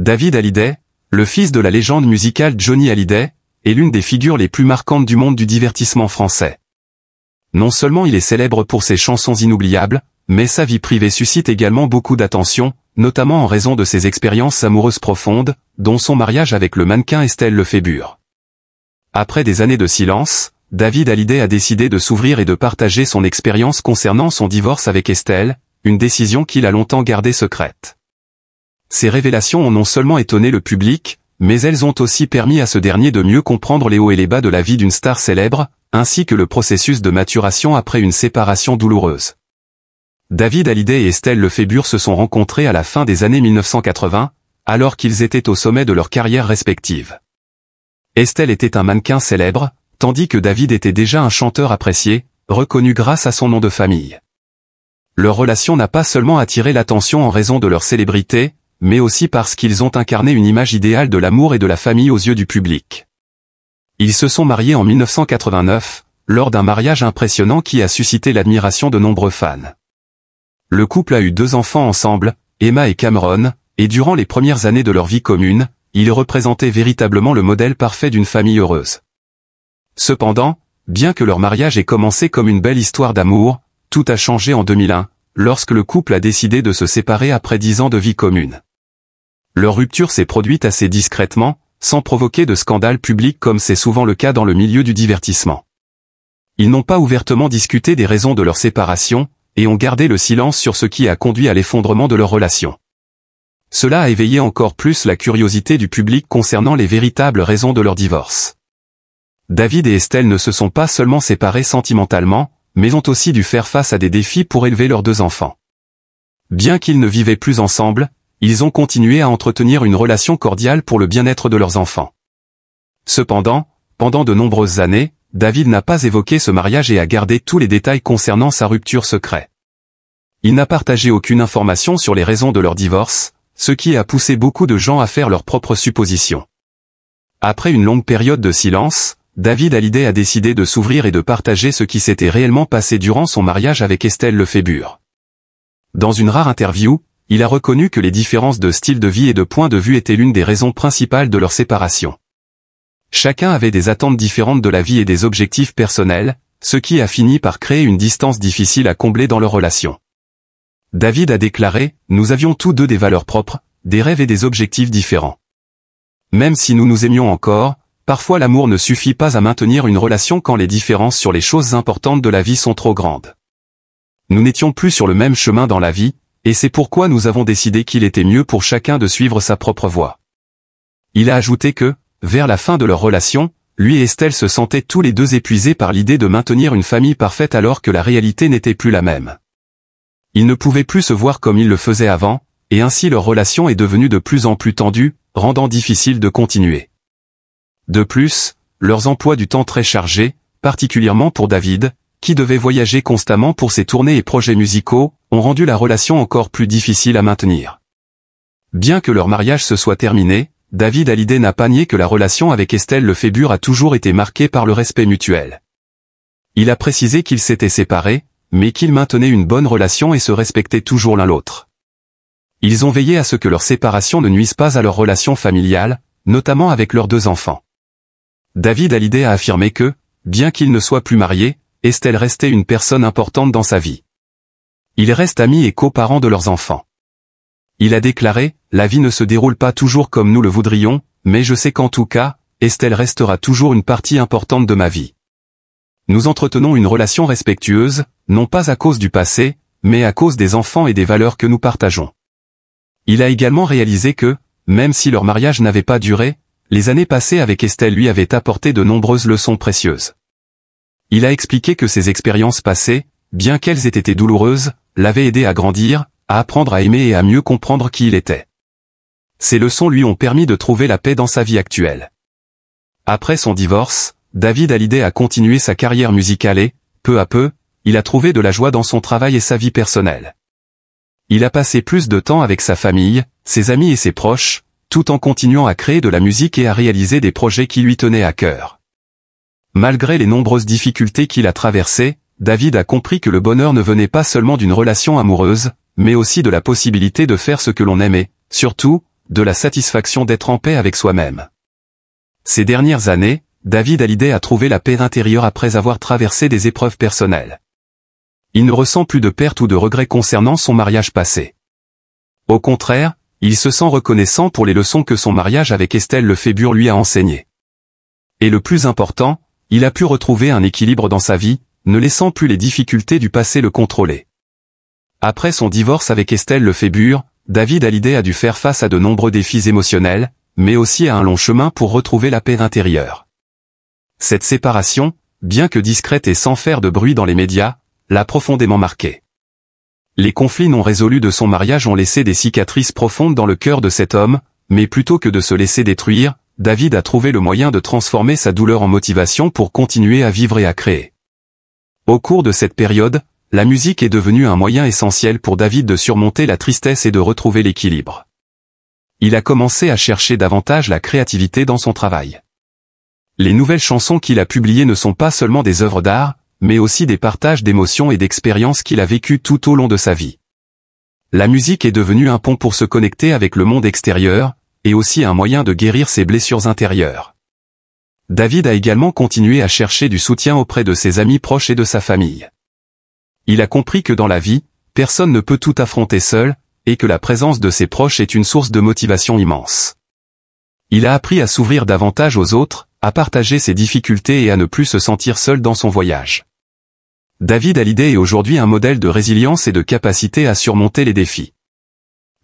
David Hallyday, le fils de la légende musicale Johnny Hallyday, est l'une des figures les plus marquantes du monde du divertissement français. Non seulement il est célèbre pour ses chansons inoubliables, mais sa vie privée suscite également beaucoup d'attention, notamment en raison de ses expériences amoureuses profondes, dont son mariage avec le mannequin Estelle Lefébure. Après des années de silence, David Hallyday a décidé de s'ouvrir et de partager son expérience concernant son divorce avec Estelle, une décision qu'il a longtemps gardée secrète. Ces révélations ont non seulement étonné le public, mais elles ont aussi permis à ce dernier de mieux comprendre les hauts et les bas de la vie d'une star célèbre, ainsi que le processus de maturation après une séparation douloureuse. David Hallyday et Estelle Lefébure se sont rencontrés à la fin des années 1980, alors qu'ils étaient au sommet de leur carrière respective. Estelle était un mannequin célèbre, tandis que David était déjà un chanteur apprécié, reconnu grâce à son nom de famille. Leur relation n'a pas seulement attiré l'attention en raison de leur célébrité, mais aussi parce qu'ils ont incarné une image idéale de l'amour et de la famille aux yeux du public. Ils se sont mariés en 1989, lors d'un mariage impressionnant qui a suscité l'admiration de nombreux fans. Le couple a eu 2 enfants ensemble, Emma et Cameron, et durant les premières années de leur vie commune, ils représentaient véritablement le modèle parfait d'une famille heureuse. Cependant, bien que leur mariage ait commencé comme une belle histoire d'amour, tout a changé en 2001, lorsque le couple a décidé de se séparer après 10 ans de vie commune. Leur rupture s'est produite assez discrètement, sans provoquer de scandale public comme c'est souvent le cas dans le milieu du divertissement. Ils n'ont pas ouvertement discuté des raisons de leur séparation, et ont gardé le silence sur ce qui a conduit à l'effondrement de leur relation. Cela a éveillé encore plus la curiosité du public concernant les véritables raisons de leur divorce. David et Estelle ne se sont pas seulement séparés sentimentalement, mais ont aussi dû faire face à des défis pour élever leurs 2 enfants. Bien qu'ils ne vivaient plus ensemble, ils ont continué à entretenir une relation cordiale pour le bien-être de leurs enfants. Cependant, pendant de nombreuses années, David n'a pas évoqué ce mariage et a gardé tous les détails concernant sa rupture secret. Il n'a partagé aucune information sur les raisons de leur divorce, ce qui a poussé beaucoup de gens à faire leurs propres suppositions. Après une longue période de silence, David Hallyday a décidé de s'ouvrir et de partager ce qui s'était réellement passé durant son mariage avec Estelle Lefébure. Dans une rare interview, il a reconnu que les différences de style de vie et de point de vue étaient l'une des raisons principales de leur séparation. Chacun avait des attentes différentes de la vie et des objectifs personnels, ce qui a fini par créer une distance difficile à combler dans leur relation. David a déclaré « Nous avions tous 2 des valeurs propres, des rêves et des objectifs différents. Même si nous nous aimions encore, parfois l'amour ne suffit pas à maintenir une relation quand les différences sur les choses importantes de la vie sont trop grandes. Nous n'étions plus sur le même chemin dans la vie, et c'est pourquoi nous avons décidé qu'il était mieux pour chacun de suivre sa propre voie. » Il a ajouté que, vers la fin de leur relation, lui et Estelle se sentaient tous les 2 épuisés par l'idée de maintenir une famille parfaite alors que la réalité n'était plus la même. Ils ne pouvaient plus se voir comme ils le faisaient avant, et ainsi leur relation est devenue de plus en plus tendue, rendant difficile de continuer. De plus, leurs emplois du temps très chargés, particulièrement pour David, qui devait voyager constamment pour ses tournées et projets musicaux, ont rendu la relation encore plus difficile à maintenir. Bien que leur mariage se soit terminé, David Hallyday n'a pas nié que la relation avec Estelle Lefébure a toujours été marquée par le respect mutuel. Il a précisé qu'ils s'étaient séparés, mais qu'ils maintenaient une bonne relation et se respectaient toujours l'un l'autre. Ils ont veillé à ce que leur séparation ne nuise pas à leur relation familiale, notamment avec leurs 2 enfants. David Hallyday a affirmé que, bien qu'ils ne soient plus mariés, Estelle restait une personne importante dans sa vie. Ils restent amis et coparents de leurs enfants. Il a déclaré « La vie ne se déroule pas toujours comme nous le voudrions, mais je sais qu'en tout cas, Estelle restera toujours une partie importante de ma vie. Nous entretenons une relation respectueuse, non pas à cause du passé, mais à cause des enfants et des valeurs que nous partageons. » Il a également réalisé que, même si leur mariage n'avait pas duré, les années passées avec Estelle lui avaient apporté de nombreuses leçons précieuses. Il a expliqué que ces expériences passées, bien qu'elles aient été douloureuses, l'avaient aidé à grandir, à apprendre à aimer et à mieux comprendre qui il était. Ces leçons lui ont permis de trouver la paix dans sa vie actuelle. Après son divorce, David Hallyday a continué sa carrière musicale et, peu à peu, il a trouvé de la joie dans son travail et sa vie personnelle. Il a passé plus de temps avec sa famille, ses amis et ses proches, tout en continuant à créer de la musique et à réaliser des projets qui lui tenaient à cœur. Malgré les nombreuses difficultés qu'il a traversées, David a compris que le bonheur ne venait pas seulement d'une relation amoureuse, mais aussi de la possibilité de faire ce que l'on aimait, surtout, de la satisfaction d'être en paix avec soi-même. Ces dernières années, David Hallyday a trouvé la paix intérieure après avoir traversé des épreuves personnelles. Il ne ressent plus de perte ou de regret concernant son mariage passé. Au contraire, il se sent reconnaissant pour les leçons que son mariage avec Estelle Lefébure lui a enseignées. Et le plus important, il a pu retrouver un équilibre dans sa vie, ne laissant plus les difficultés du passé le contrôler. Après son divorce avec Estelle Lefébure, David Hallyday a dû faire face à de nombreux défis émotionnels, mais aussi à un long chemin pour retrouver la paix intérieure. Cette séparation, bien que discrète et sans faire de bruit dans les médias, l'a profondément marqué. Les conflits non résolus de son mariage ont laissé des cicatrices profondes dans le cœur de cet homme, mais plutôt que de se laisser détruire, David a trouvé le moyen de transformer sa douleur en motivation pour continuer à vivre et à créer. Au cours de cette période, la musique est devenue un moyen essentiel pour David de surmonter la tristesse et de retrouver l'équilibre. Il a commencé à chercher davantage la créativité dans son travail. Les nouvelles chansons qu'il a publiées ne sont pas seulement des œuvres d'art, mais aussi des partages d'émotions et d'expériences qu'il a vécues tout au long de sa vie. La musique est devenue un pont pour se connecter avec le monde extérieur, et aussi un moyen de guérir ses blessures intérieures. David a également continué à chercher du soutien auprès de ses amis proches et de sa famille. Il a compris que dans la vie, personne ne peut tout affronter seul, et que la présence de ses proches est une source de motivation immense. Il a appris à s'ouvrir davantage aux autres, à partager ses difficultés et à ne plus se sentir seul dans son voyage. David Hallyday est aujourd'hui un modèle de résilience et de capacité à surmonter les défis.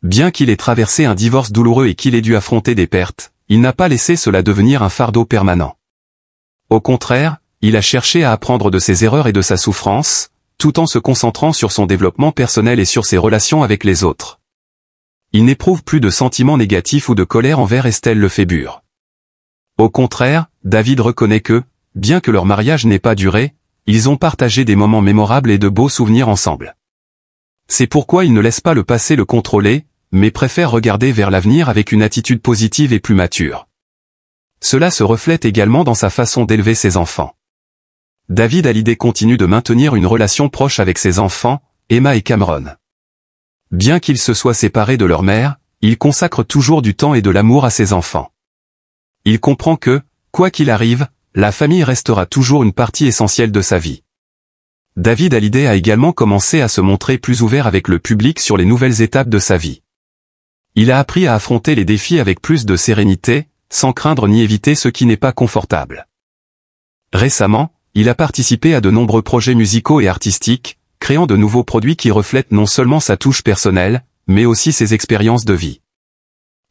Bien qu'il ait traversé un divorce douloureux et qu'il ait dû affronter des pertes, il n'a pas laissé cela devenir un fardeau permanent. Au contraire, il a cherché à apprendre de ses erreurs et de sa souffrance, tout en se concentrant sur son développement personnel et sur ses relations avec les autres. Il n'éprouve plus de sentiments négatifs ou de colère envers Estelle Lefébure. Au contraire, David reconnaît que, bien que leur mariage n'ait pas duré, ils ont partagé des moments mémorables et de beaux souvenirs ensemble. C'est pourquoi il ne laisse pas le passé le contrôler, mais préfère regarder vers l'avenir avec une attitude positive et plus mature. Cela se reflète également dans sa façon d'élever ses enfants. David Hallyday continue de maintenir une relation proche avec ses enfants, Emma et Cameron. Bien qu'ils se soient séparés de leur mère, il consacre toujours du temps et de l'amour à ses enfants. Il comprend que, quoi qu'il arrive, la famille restera toujours une partie essentielle de sa vie. David Hallyday a également commencé à se montrer plus ouvert avec le public sur les nouvelles étapes de sa vie. Il a appris à affronter les défis avec plus de sérénité, sans craindre ni éviter ce qui n'est pas confortable. Récemment, il a participé à de nombreux projets musicaux et artistiques, créant de nouveaux produits qui reflètent non seulement sa touche personnelle, mais aussi ses expériences de vie.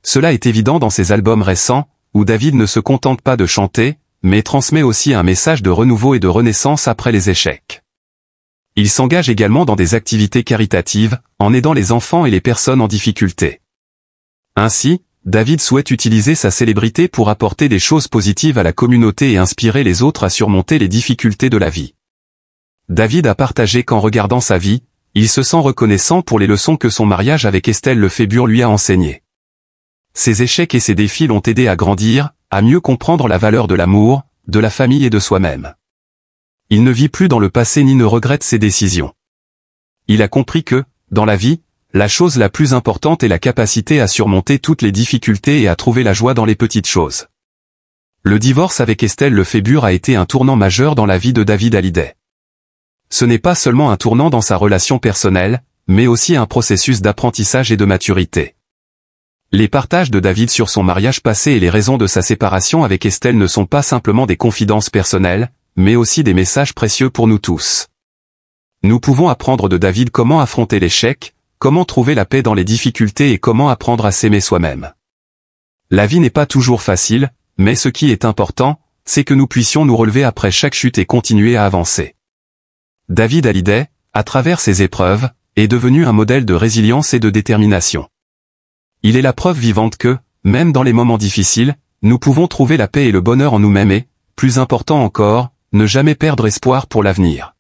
Cela est évident dans ses albums récents, où David ne se contente pas de chanter, mais transmet aussi un message de renouveau et de renaissance après les échecs. Il s'engage également dans des activités caritatives, en aidant les enfants et les personnes en difficulté. Ainsi, David souhaite utiliser sa célébrité pour apporter des choses positives à la communauté et inspirer les autres à surmonter les difficultés de la vie. David a partagé qu'en regardant sa vie, il se sent reconnaissant pour les leçons que son mariage avec Estelle Lefébure lui a enseignées. Ses échecs et ses défis l'ont aidé à grandir, à mieux comprendre la valeur de l'amour, de la famille et de soi-même. Il ne vit plus dans le passé ni ne regrette ses décisions. Il a compris que, dans la vie, la chose la plus importante est la capacité à surmonter toutes les difficultés et à trouver la joie dans les petites choses. Le divorce avec Estelle Lefébure a été un tournant majeur dans la vie de David Hallyday. Ce n'est pas seulement un tournant dans sa relation personnelle, mais aussi un processus d'apprentissage et de maturité. Les partages de David sur son mariage passé et les raisons de sa séparation avec Estelle ne sont pas simplement des confidences personnelles, mais aussi des messages précieux pour nous tous. Nous pouvons apprendre de David comment affronter l'échec, comment trouver la paix dans les difficultés et comment apprendre à s'aimer soi-même. La vie n'est pas toujours facile, mais ce qui est important, c'est que nous puissions nous relever après chaque chute et continuer à avancer. David Hallyday, à travers ses épreuves, est devenu un modèle de résilience et de détermination. Il est la preuve vivante que, même dans les moments difficiles, nous pouvons trouver la paix et le bonheur en nous-mêmes et, plus important encore, ne jamais perdre espoir pour l'avenir.